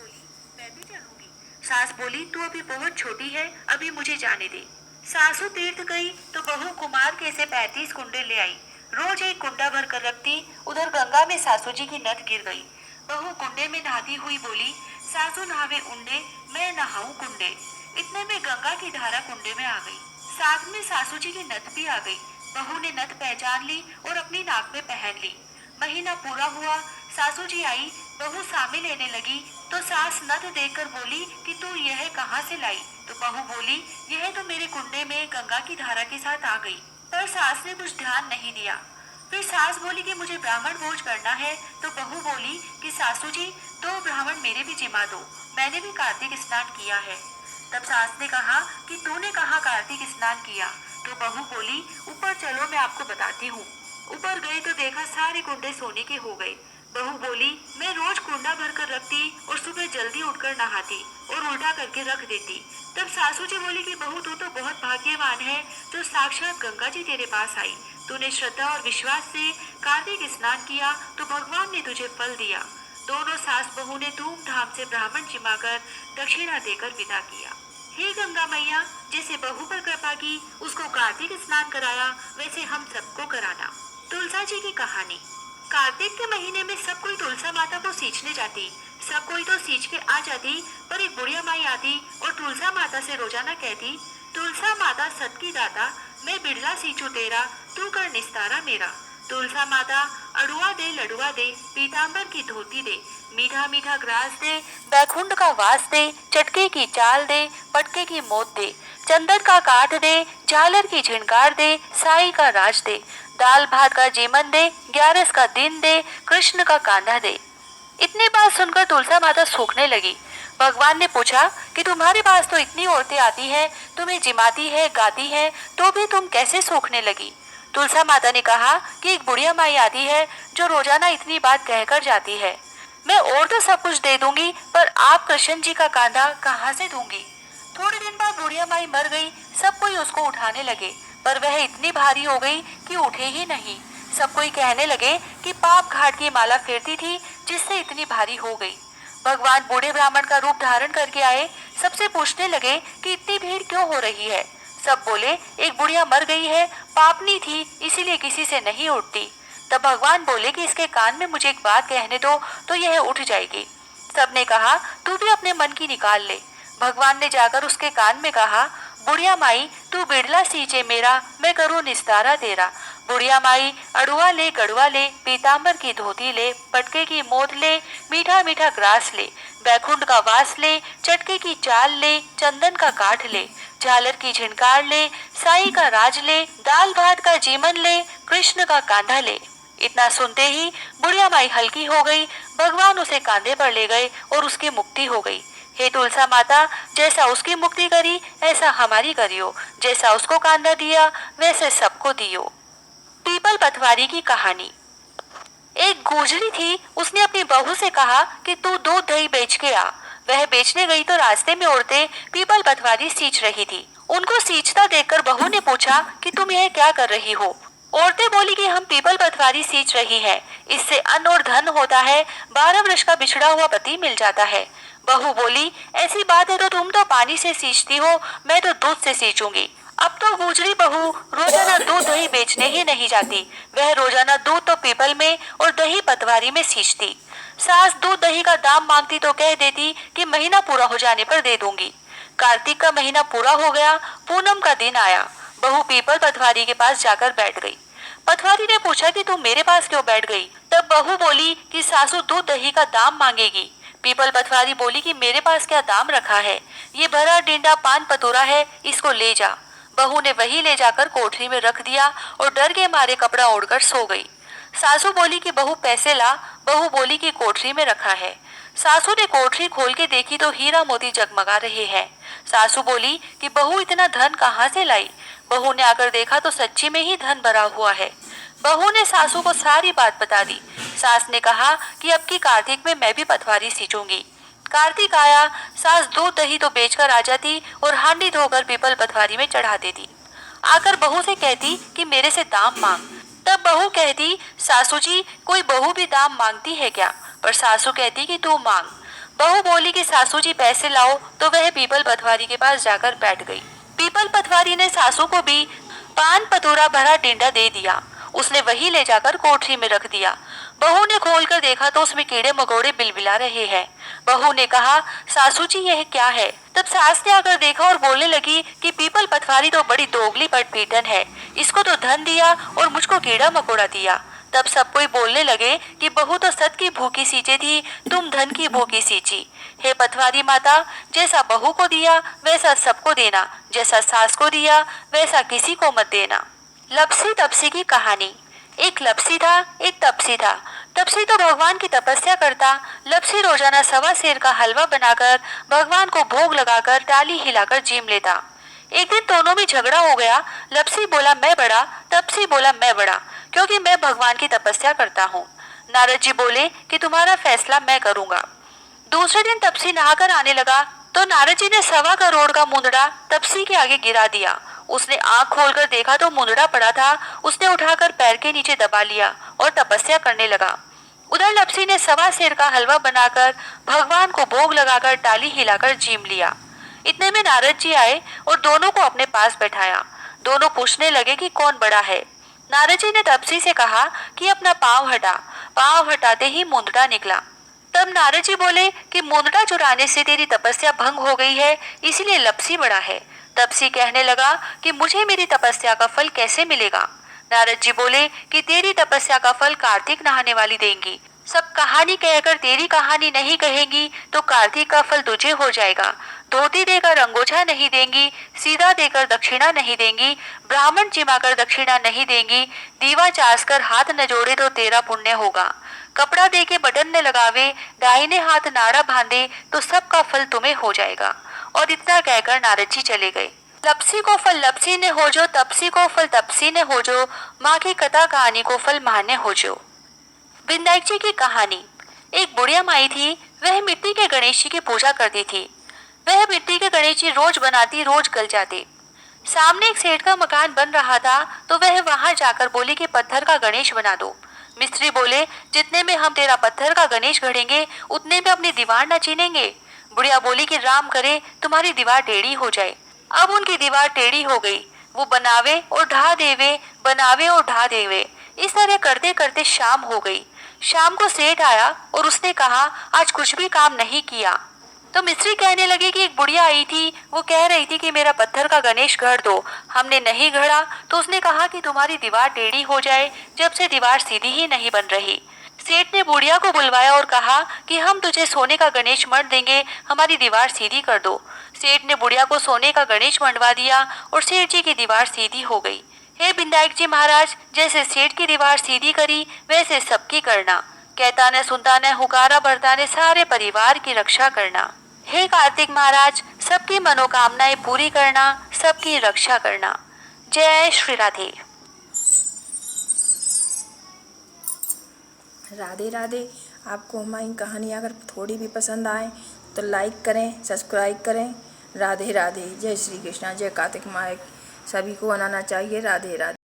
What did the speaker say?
बोली, मैं भी चलूंगी। सास बोली, तू अभी बहुत छोटी है, अभी मुझे जाने दे। सासू तीर्थ गई तो बहू कुमार के से 35 कुंडे ले आई। रोज एक कुंडा भर कर रखती। उधर गंगा में सासू जी की नथ गिर गई। बहू कुंडे में नहाती हुई बोली, सासू नहावे उंडे, मैं नहाऊं कुंडे। इतने में गंगा की धारा कुंडे में आ गई। साथ में सासू जी की नथ भी आ गई। बहू ने नथ पहचान ली और अपनी नाक में पहन ली। महीना पूरा हुआ, सासू जी आई, बहू सामी लेने लगी तो सास नथ देखकर बोली कि तू यह कहाँ से लाई? तो बहू बोली, यह तो मेरे कुंडे में गंगा की धारा के साथ आ गई। पर सास ने कुछ ध्यान नहीं दिया। फिर सास बोली कि मुझे ब्राह्मण भोज करना है। तो बहू बोली कि सासू जी, 2 ब्राह्मण मेरे भी जिमा दो, मैंने भी कार्तिक स्नान किया है। तब सास ने कहा कि तूने कहाँ कार्तिक स्नान किया? तो बहू बोली, ऊपर चलो, मैं आपको बताती हूँ। ऊपर गई तो देखा सारे कुंडे सोने के हो गए। बहू बोली, मैं रोज कुंडा भर कर रखती और सुबह जल्दी उठकर नहाती और उल्टा करके रख देती। तब सासू जी बोली कि बहू, तू तो बहुत भाग्यवान है जो साक्षात गंगा जी तेरे पास आई। तूने श्रद्धा और विश्वास से कार्तिक स्नान किया तो भगवान ने तुझे फल दिया। दोनों सास बहू ने धूमधाम से ब्राह्मण जिमाकर दक्षिणा देकर विदा किया। हे गंगा मैया, जैसे बहू पर कृपा की, उसको कार्तिक स्नान कराया, वैसे हम सबको कराना। तुलसा जी की कहानी। कार्तिक के महीने में सब कोई तुलसा माता को सींचने जाती। सब कोई तो सींच के आ जाती, पर एक बुढ़िया माई आती और तुलसा माता से रोजाना कहती, तुलसा माता सत की दाता, मैं बिरला सींचू तेरा, तू कर निस्तारा मेरा। तुलसा माता, अड़ुआ दे लडुआ दे, पीताम्बर की धोती दे, मीठा मीठा ग्रास दे, बैकुंठ का वास दे, चटके की चाल दे, पटके की मोत दे, चंदन का काठ दे, झालर की झिनकार दे, साई का राज दे, दाल भात का जीवन दे, 11 का दिन दे, कृष्ण का कांधा दे। इतनी बात सुनकर तुलसा माता सूखने लगी। भगवान ने पूछा कि तुम्हारे पास तो इतनी औरतें आती हैं, तुम्हें जिमाती है, गाती है, तो भी तुम कैसे सूखने लगी? तुलसा माता ने कहा कि एक बुढ़िया माई आती है जो रोजाना इतनी बात कहकर जाती है। मैं और तो सब कुछ दे दूंगी, पर आप कृष्ण जी का कांधा कहाँ से दूंगी? थोड़े दिन बाद बुढ़िया माई मर गई। सब कोई उसको उठाने लगे, पर वह इतनी भारी हो गई कि उठे ही नहीं। सब कोई कहने लगे कि पाप घाट की माला फेरती थी, जिससे इतनी भारी हो गई। भगवान बूढ़े ब्राह्मण का रूप धारण करके आए। सबसे पूछने लगे कि इतनी भीड़ क्यों हो रही है? सब बोले, एक बुढ़िया मर गई है, पापनी थी, इसीलिए किसी से नहीं उठती। तब भगवान बोले कि इसके कान में मुझे एक बात कहने दो तो यह उठ जाएगी। सबने कहा, तू भी अपने मन की निकाल ले। भगवान ने जाकर उसके कान में कहा, बुढ़िया माई, तू बिड़ला सींचे मेरा, मैं करूँ निस्तारा तेरा। बुढ़िया माई, अड़ुआ ले गड़ुआ ले, पीताम्बर की धोती ले, पटके की मोद ले, मीठा मीठा ग्रास ले, बैकुंठ का वास ले, चटके की चाल ले, चंदन का काठ ले, झालर की झिनकार ले, साई का राज ले, दाल भात का जीवन ले, कृष्ण का कांधा ले। इतना सुनते ही बुढ़िया माई हल्की हो गई। भगवान उसे कांधे पर ले गए और उसकी मुक्ति हो गई। हे तुलसा माता, जैसा उसकी मुक्ति करी ऐसा हमारी करियो, जैसा उसको कांधा दिया वैसे सबको दियो। पीपल पतवारी की कहानी। एक गुजरी थी, उसने अपनी बहू से कहा कि तू दूध दही बेच के आ। वह बेचने गई तो रास्ते में औरतें पीपल पतवारी सींच रही थी। उनको सींचता देखकर बहू ने पूछा कि तुम यह क्या कर रही हो? औरतें बोली कि हम पीपल पतवारी सींच रही हैं, इससे अन्न और धन होता है, 12 वर्ष का बिछड़ा हुआ पति मिल जाता है। बहू बोली, ऐसी बात है तो तुम तो पानी से सींचती हो, मैं तो दूध से सींचूंगी। अब तो गुजरी बहू रोजाना दूध दही बेचने ही नहीं जाती। वह रोजाना दूध तो पीपल में और दही पतवारी में सींचती। सास दूध दही का दाम मांगती तो कह देती कि महीना पूरा हो जाने पर दे दूंगी। कार्तिक का महीना पूरा हो गया, पूनम का दिन आया। बहू पीपल पतवारी के पास जाकर बैठ गई। पतवारी ने पूछा कि तुम मेरे पास क्यों बैठ गई? तब बहू बोली कि सासू दूध दही का दाम मांगेगी। पीपल पतवारी बोली कि मेरे पास क्या दाम रखा है, ये भरा डिंडा पान पतोरा है, इसको ले जा। बहू ने वही ले जाकर कोठरी में रख दिया और डर के मारे कपड़ा ओढ़कर सो गई। सासू बोली कि बहू पैसे ला। बहू बोली कि कोठरी में रखा है। सासू ने कोठरी खोल के देखी तो हीरा मोती जगमगा रहे हैं। सासू बोली कि बहू इतना धन कहाँ से लाई? बहू ने आकर देखा तो सच्ची में ही धन भरा हुआ है। बहू ने सासू को सारी बात बता दी। सास ने कहा कि अब की कार्तिक में मैं भी पतवारी सींचूंगी। कार्तिक आया, सास दूध दही तो बेचकर आ जाती और हांडी धोकर पीपल पतवारी में चढ़ा देती। आकर बहू से कहती कि मेरे से दाम मांग। तब बहू कहती, सासू जी, कोई बहू भी दाम मांगती है क्या? पर सासू कहती कि तू मांग। बहू बोली कि सासू जी पैसे लाओ, तो वह पीपल पटवारी के पास जाकर बैठ गई। पीपल पटवारी ने सासू को भी पान पतोरा भरा टिंडा दे दिया। उसने वही ले जाकर कोठरी में रख दिया। बहू ने खोलकर देखा तो उसमें कीड़े मकोड़े बिलबिला रहे हैं। बहू ने कहा, सासू जी यह क्या है? तब सास ने आकर देखा और बोलने लगी कि पीपल पटवारी तो बड़ी दोगली पटपीटन है, इसको तो धन दिया और मुझको कीड़ा मकोड़ा दिया। तब सब कोई बोलने लगे कि बहू तो सत की भूखी सींचे थी, तुम धन की भूखी सींची। हे पटवारी माता, जैसा बहू को दिया वैसा सबको देना, जैसा सास को दिया वैसा किसी को मत देना। लपसी तपसी की कहानी। एक लपसी था, एक तपसी था। तपसी तो भगवान की तपस्या करता, लपसी रोजाना 1.25 सेर का हलवा बनाकर भगवान को भोग लगाकर टाली हिलाकर जीम लेता। एक दिन दोनों में झगड़ा हो गया। लपसी बोला मैं बड़ा, तपसी बोला मैं बड़ा, क्योंकि मैं भगवान की तपस्या करता हूँ। नारद जी बोले कि तुम्हारा फैसला मैं करूंगा। दूसरे दिन तपसी नहाकर आने लगा तो नारद जी ने 1.25 करोड़ का मुंदड़ा तपसी के आगे गिरा दिया। उसने आंख खोलकर देखा तो मुंदड़ा पड़ा था। उसने उठाकर पैर के नीचे दबा लिया और तपस्या करने लगा। उधर लपसी ने 1.25 सेर का हलवा बनाकर भगवान को भोग लगाकर टाली हिलाकर जीम लिया। इतने में नारद जी आए और दोनों को अपने पास बैठाया। दोनों पूछने लगे कि कौन बड़ा है। नारद जी ने तपसी से कहा कि अपना पांव हटा। पांव हटाते ही मुंदड़ा निकला। तब नारद जी बोले कि मुंदड़ा चुराने से तेरी तपस्या भंग हो गई है, इसीलिए लपसी बड़ा है। तपसी कहने लगा कि मुझे मेरी तपस्या का फल कैसे मिलेगा। नारद जी बोले कि तेरी तपस्या का फल कार्तिक नहाने वाली देंगी। सब कहानी कहकर तेरी कहानी नहीं कहेंगी तो कार्तिक का फल तुझे हो जाएगा। धोती देकर अंगोछा नहीं देंगी, सीधा देकर दक्षिणा नहीं देंगी, ब्राह्मण जिमाकर दक्षिणा नहीं देंगी, दीवा चास कर हाथ न जोड़े तो तेरा पुण्य होगा। कपड़ा दे के बटन न लगावे, दाहिने हाथ नाड़ा बांधे तो सबका फल तुम्हें हो जाएगा। और इतना कहकर नारद जी चले गए। लपसी को फल लपसी ने हो जो, तपसी को फल तपसी ने हो जो, माँ की कथा कहानी को फल माँ ने हो जो। विनायक जी की कहानी। एक बुढ़िया माई थी, वह मिट्टी के गणेश जी की पूजा करती थी। वह मिट्टी के गणेश जी रोज बनाती, रोज गल जाते। सामने एक सेठ का मकान बन रहा था तो वह वहां जाकर बोली कि पत्थर का गणेश बना दो। मिस्त्री बोले जितने में हम तेरा पत्थर का गणेश गढ़ेंगे उतने में अपनी दीवार न चीनेंगे। बुढ़िया बोली कि राम करे तुम्हारी दीवार टेढ़ी हो जाए। अब उनकी दीवार टेढ़ी हो गई। वो बनावे और ढा देवे, बनावे और ढा देवे। इस तरह करते करते शाम हो गई। शाम को सेठ आया और उसने कहा आज कुछ भी काम नहीं किया। तो मिस्त्री कहने लगे कि एक बुढ़िया आई थी, वो कह रही थी कि मेरा पत्थर का गणेश गढ़ दो। हमने नहीं गढ़ा तो उसने कहा कि तुम्हारी दीवार टेढ़ी हो जाए, जब से दीवार सीधी ही नहीं बन रही। सेठ ने बुढ़िया को बुलवाया और कहा कि हम तुझे सोने का गणेश मढ़ देंगे, हमारी दीवार सीधी कर दो। सेठ ने बुढ़िया को सोने का गणेश मंडवा दिया और सेठ जी की दीवार सीधी हो गई। हे विनायक जी महाराज, जैसे सेठ की दीवार सीधी करी वैसे सबकी करना। कहता न सुनता न हुकारा भरता ने सारे परिवार की रक्षा करना। हे कार्तिक महाराज, सबकी मनोकामनाएं पूरी करना, सबकी रक्षा करना। जय श्री राधे। राधे राधे। आपको हमारी कहानी अगर थोड़ी भी पसंद आए तो लाइक करें, सब्सक्राइब करें। राधे राधे। जय श्री कृष्णा, जय कार्तिक माय। सभी को मनाना चाहिए। राधे राधे।